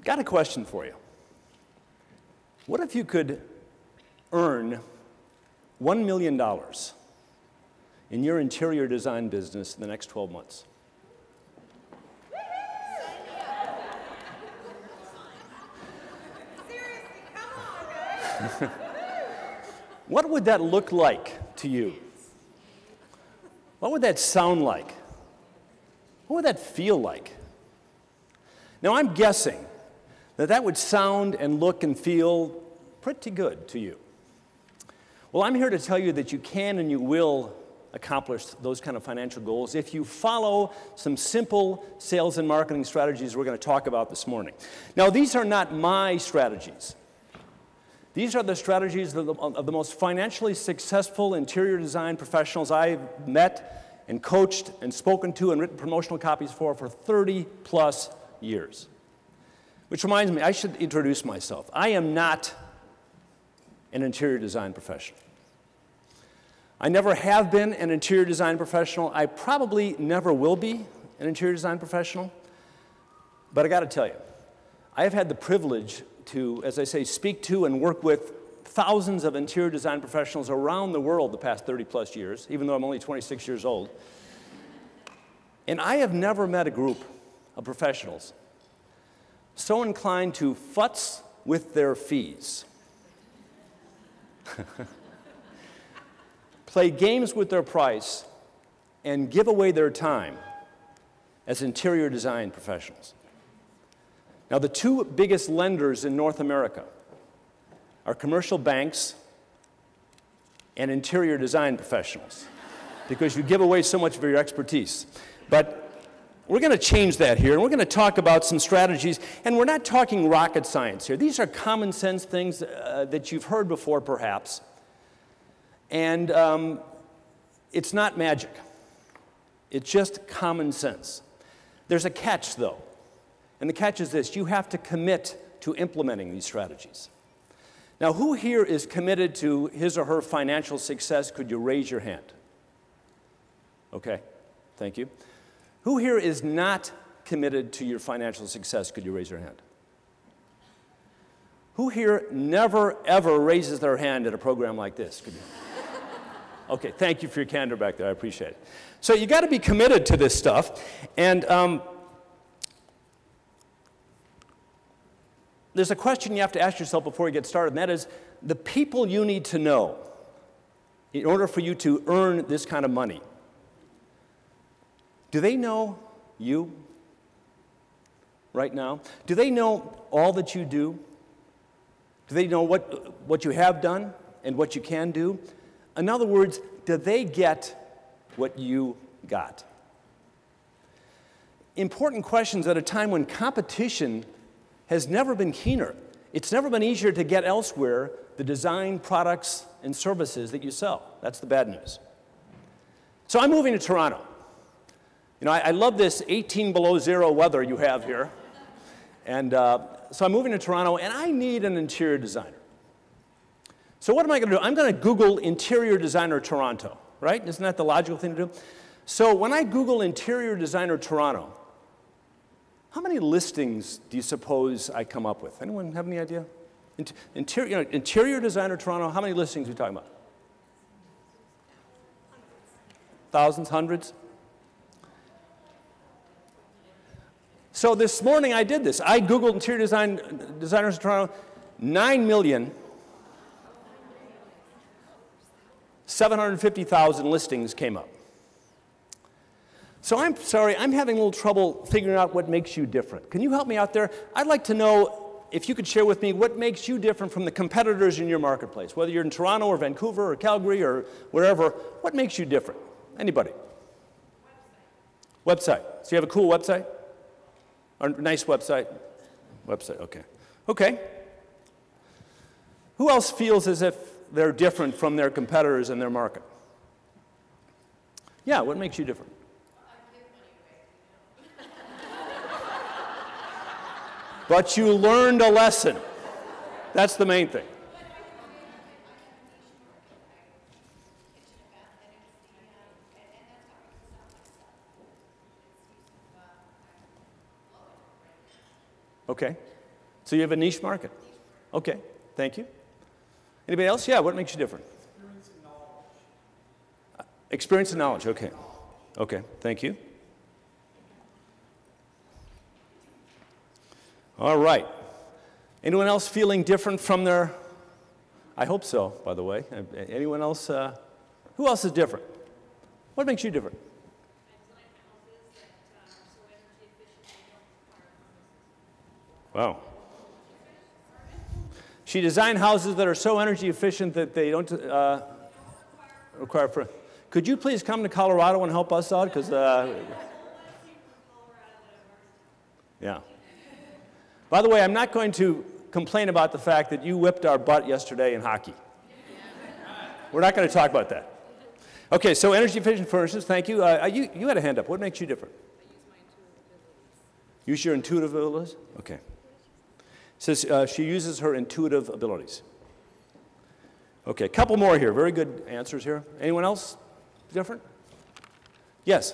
Got a question for you. What if you could earn $1 million in your interior design business in the next 12 months? Seriously, come on, guys. What would that look like to you? What would that sound like? What would that feel like? Now, I'm guessing that that would sound and look and feel pretty good to you. Well, I'm here to tell you that you can and you will accomplish those kind of financial goals if you follow some simple sales and marketing strategies we're going to talk about this morning. Now, these are not my strategies. These are the strategies of the most financially successful interior design professionals I've met and coached and spoken to and written promotional copies for 30 plus years. Which reminds me, I should introduce myself. I am not an interior design professional. I never have been an interior design professional. I probably never will be an interior design professional. But I got to tell you, I have had the privilege to, as I say, speak to and work with thousands of interior design professionals around the world the past 30 plus years, even though I'm only 26 years old. And I have never met a group of professionals so inclined to futz with their fees, play games with their price, and give away their time as interior design professionals. Now, the two biggest lenders in North America are commercial banks and interior design professionals, because you give away so much of your expertise. But we're going to change that here, and we're going to talk about some strategies, and we're not talking rocket science here. These are common sense things that you've heard before, perhaps, and it's not magic. It's just common sense. There's a catch, though, and the catch is this: you have to commit to implementing these strategies. Now, who here is committed to his or her financial success? Could you raise your hand? Okay, thank you. Who here is not committed to your financial success? Could you raise your hand? Who here never, ever raises their hand at a program like this? Could you? Okay, thank you for your candor back there. I appreciate it. So you got to be committed to this stuff. And there's a question you have to ask yourself before you get started, and that is the people you need to know in order for you to earn this kind of money. Do they know you right now? Do they know all that you do? Do they know what you have done and what you can do? In other words, do they get what you got? Important questions at a time when competition has never been keener. It's never been easier to get elsewhere the design, products, and services that you sell. That's the bad news. So I'm moving to Toronto. You know, I love this 18 below zero weather you have here. And so I'm moving to Toronto, and I need an interior designer. So what am I going to do? I'm going to Google interior designer Toronto, right? Isn't that the logical thing to do? So when I Google interior designer Toronto, how many listings do you suppose I come up with? Anyone have any idea? Interior designer Toronto, how many listings are we talking about? Thousands, hundreds? So this morning I did this. I Googled interior designers in Toronto, 9,750,000 listings came up. So I'm sorry, I'm having a little trouble figuring out what makes you different. Can you help me out there? I'd like to know if you could share with me what makes you different from the competitors in your marketplace, whether you're in Toronto or Vancouver or Calgary or wherever. What makes you different? Anybody? Website. So you have a cool website? A nice website? Website, okay. Okay. Who else feels as if they're different from their competitors in their market? Yeah, what makes you different? But you learned a lesson. That's the main thing. Okay. So you have a niche market. Okay, thank you. Anybody else? Yeah, what makes you different? Experience and knowledge, okay. Okay, thank you. All right. Anyone else feeling different from their, I hope so, by the way. Anyone else, who else is different? What makes you different? Wow. She designed houses that are so energy efficient that they don't require for. Could you please come to Colorado and help us out? Because, yeah. By the way, I'm not going to complain about the fact that you whipped our butt yesterday in hockey. We're not going to talk about that. Okay, so energy efficient furnaces, thank you. You had a hand up. What makes you different? I use my intuitive abilities. Use your intuitive abilities? Okay. Says she uses her intuitive abilities. Okay, a couple more here. Very good answers here. Anyone else different? Yes?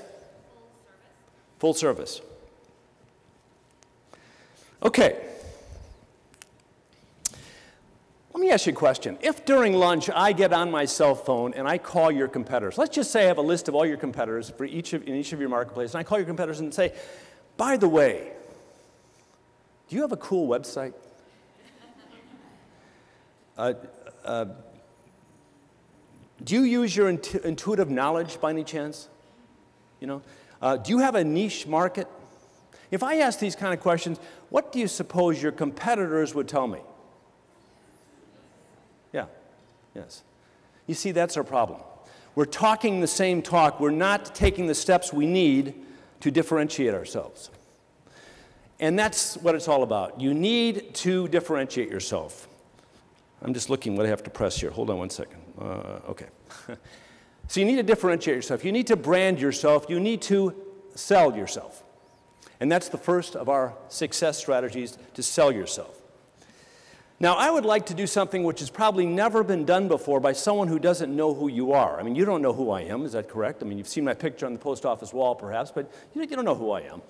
Full service. Full service. Okay. Let me ask you a question. If during lunch I get on my cell phone and I call your competitors, let's just say I have a list of all your competitors for in each of your marketplaces, and I call your competitors and say, by the way, do you have a cool website? Do you use your intuitive knowledge by any chance? You know, do you have a niche market? If I ask these kind of questions, what do you suppose your competitors would tell me? Yeah, yes. You see, that's our problem. We're talking the same talk. We're not taking the steps we need to differentiate ourselves. And that's what it's all about. You need to differentiate yourself. I'm just looking what I have to press here. Hold on one second. Okay. So you need to differentiate yourself. You need to brand yourself. You need to sell yourself. And that's the first of our success strategies, to sell yourself. Now, I would like to do something which has probably never been done before by someone who doesn't know who you are. I mean, you don't know who I am, is that correct? I mean, you've seen my picture on the post office wall, perhaps, but you don't know who I am.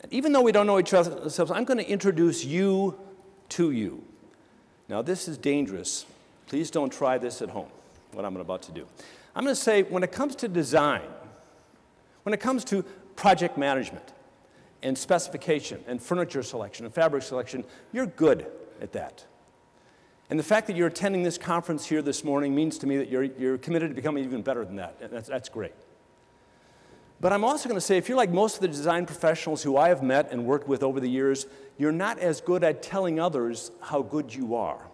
And even though we don't know each other, I'm going to introduce you to you. Now, this is dangerous. Please don't try this at home, what I'm about to do. I'm going to say, when it comes to design, when it comes to project management, and specification, and furniture selection, and fabric selection, you're good at that. And the fact that you're attending this conference here this morning means to me that you're committed to becoming even better than that, and that's great. But I'm also going to say, if you're like most of the design professionals who I have met and worked with over the years, you're not as good at telling others how good you are.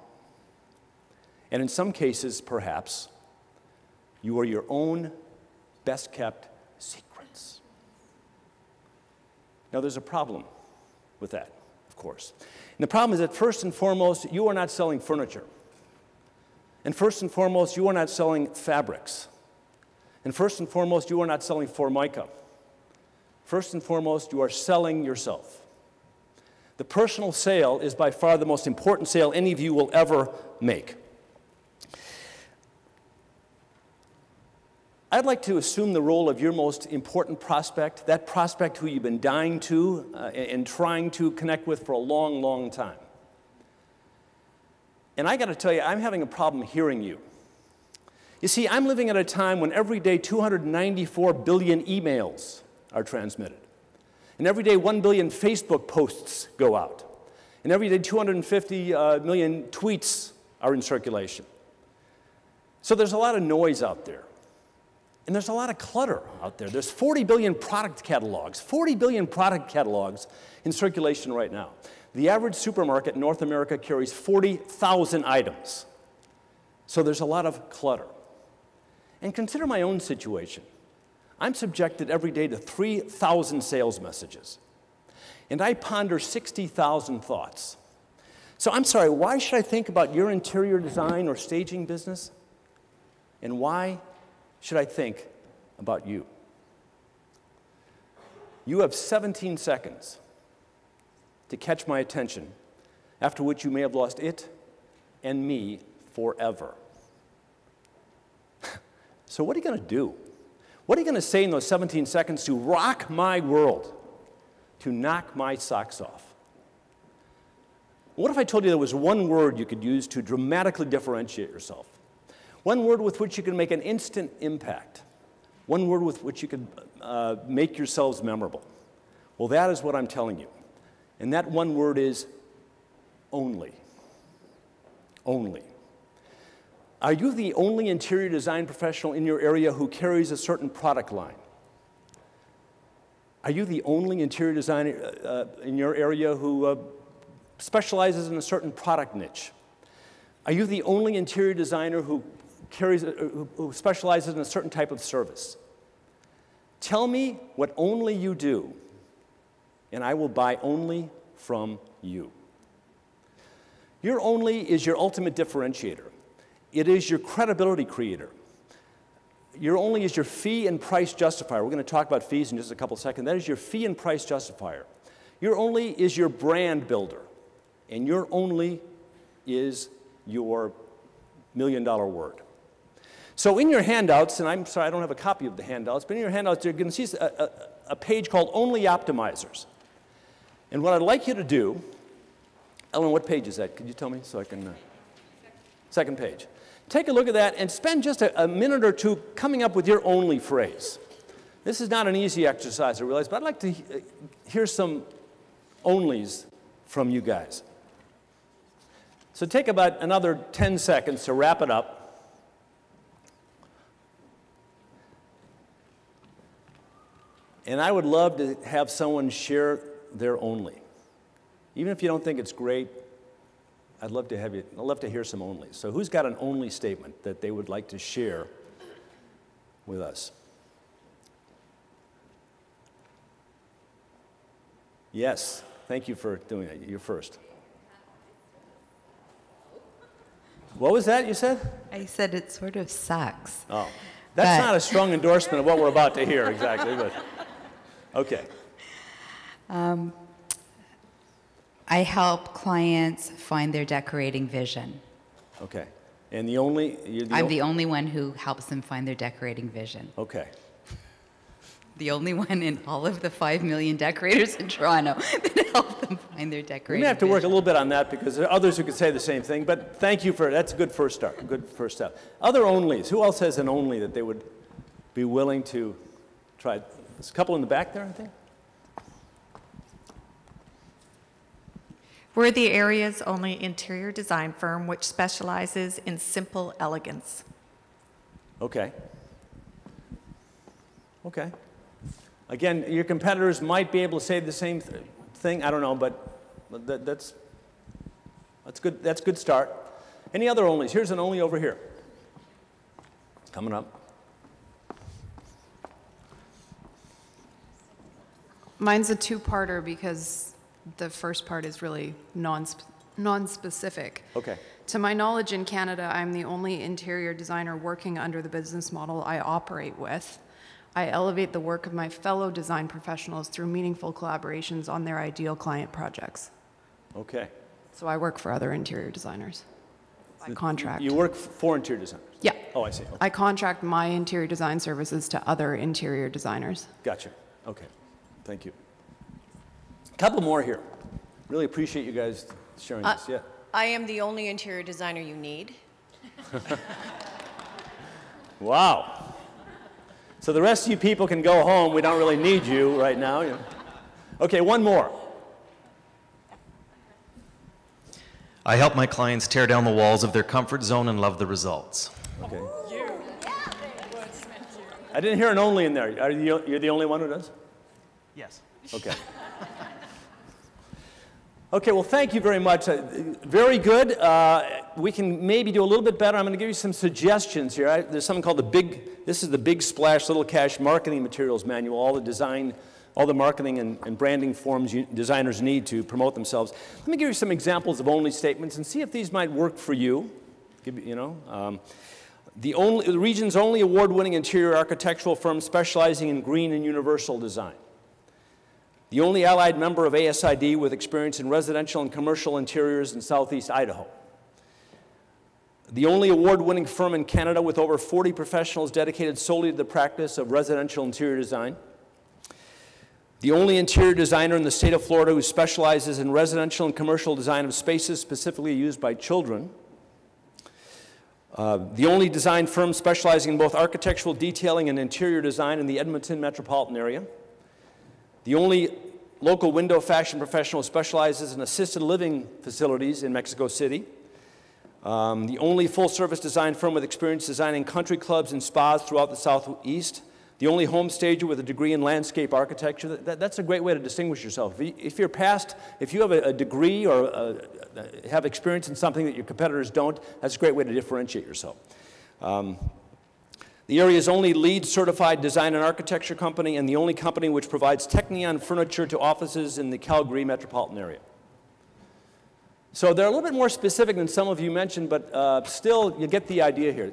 And in some cases, perhaps, you are your own best-kept secrets. Now, there's a problem with that, of course. And the problem is that first and foremost, you are not selling furniture. And first and foremost, you are not selling fabrics. And first and foremost, you are not selling Formica. First and foremost, you are selling yourself. The personal sale is by far the most important sale any of you will ever make. I'd like to assume the role of your most important prospect, that prospect who you've been dying to and trying to connect with for a long, long time. And I got to tell you, I'm having a problem hearing you. You see, I'm living at a time when every day 294 billion emails are transmitted. And every day 1 billion Facebook posts go out. And every day 250 million tweets are in circulation. So there's a lot of noise out there. And there's a lot of clutter out there. There's 40 billion product catalogs, 40 billion product catalogs in circulation right now. The average supermarket in North America carries 40,000 items. So there's a lot of clutter. And consider my own situation. I'm subjected every day to 3,000 sales messages. And I ponder 60,000 thoughts. So I'm sorry, why should I think about your interior design or staging business? And why should I think about you? You have 17 seconds to catch my attention, after which you may have lost it and me forever. So what are you going to do? What are you going to say in those 17 seconds to rock my world, to knock my socks off? What if I told you there was one word you could use to dramatically differentiate yourself? One word with which you can make an instant impact. One word with which you could make yourselves memorable. Well, that is what I'm telling you. And that one word is only. Only. Are you the only interior design professional in your area who carries a certain product line? Are you the only interior designer in your area who specializes in a certain product niche? Are you the only interior designer who specializes in a certain type of service? Tell me what only you do, and I will buy only from you. Your only is your ultimate differentiator. It is your credibility creator. Your only is your fee and price justifier. We're going to talk about fees in just a couple seconds. That is your fee and price justifier. Your only is your brand builder. And your only is your million-dollar word. So in your handouts, and I'm sorry I don't have a copy of the handouts, but in your handouts you're going to see a page called Only Optimizers. And what I'd like you to do, Ellen, what page is that? Could you tell me so I can... Second page. Take a look at that and spend just a minute or two coming up with your only phrase. This is not an easy exercise, I realize, but I'd like to hear some onlys from you guys. So take about another 10 seconds to wrap it up. And I would love to have someone share their only. Even if you don't think it's great, I'd love to hear some onlys. So who's got an only statement that they would like to share with us? Yes, thank you for doing that. You're first. What was that you said? I said it sort of sucks. Oh, that's not a strong endorsement of what we're about to hear exactly, but okay. I help clients find their decorating vision. Okay. And the only... I'm the only one who helps them find their decorating vision. Okay. The only one in all of the 5 million decorators in Toronto that help them find their decorating vision. We may have to work a little bit on that because there are others who could say the same thing, but thank you for... That's a good first start, good first step. Other onlys. Who else has an only that they would be willing to try? There's a couple in the back there, I think. We're the area's only interior design firm which specializes in simple elegance. Okay. Okay. Again, your competitors might be able to say the same thing. I don't know, but that's good. That's a good start. Any other onlys? Here's an only over here. Coming up. Mine's a two-parter because the first part is really non-specific. Okay. To my knowledge, in Canada, I'm the only interior designer working under the business model I operate with. I elevate the work of my fellow design professionals through meaningful collaborations on their ideal client projects. Okay. So I work for other interior designers by contract. You work for interior designers? Yeah. Oh, I see. Okay. I contract my interior design services to other interior designers. Gotcha. Okay. Thank you. A couple more here. Really appreciate you guys sharing this. Yeah. I am the only interior designer you need. Wow. So the rest of you people can go home. We don't really need you right now. You know. Okay, one more. I help my clients tear down the walls of their comfort zone and love the results. Okay. I didn't hear an only in there. You're the only one who does? Yes. Okay. Okay, well, thank you very much. Very good. We can maybe do a little bit better. I'm going to give you some suggestions here. There's something called this is the Big Splash Little Cash Marketing Materials Manual, all the marketing and branding forms designers need to promote themselves. Let me give you some examples of only statements and see if these might work for you. The region's only award-winning interior architectural firm specializing in green and universal design. The only allied member of ASID with experience in residential and commercial interiors in Southeast Idaho. The only award-winning firm in Canada with over 40 professionals dedicated solely to the practice of residential interior design. The only interior designer in the state of Florida who specializes in residential and commercial design of spaces specifically used by children. The only design firm specializing in both architectural detailing and interior design in the Edmonton metropolitan area. The only local window fashion professional who specializes in assisted living facilities in Mexico City. The only full-service design firm with experience designing country clubs and spas throughout the Southeast. The only home stager with a degree in landscape architecture. That's a great way to distinguish yourself. If you have a degree or have experience in something that your competitors don't, that's a great way to differentiate yourself. The area's only LEED certified design and architecture company, and the only company which provides Technion furniture to offices in the Calgary metropolitan area. So they're a little bit more specific than some of you mentioned, but still you get the idea here.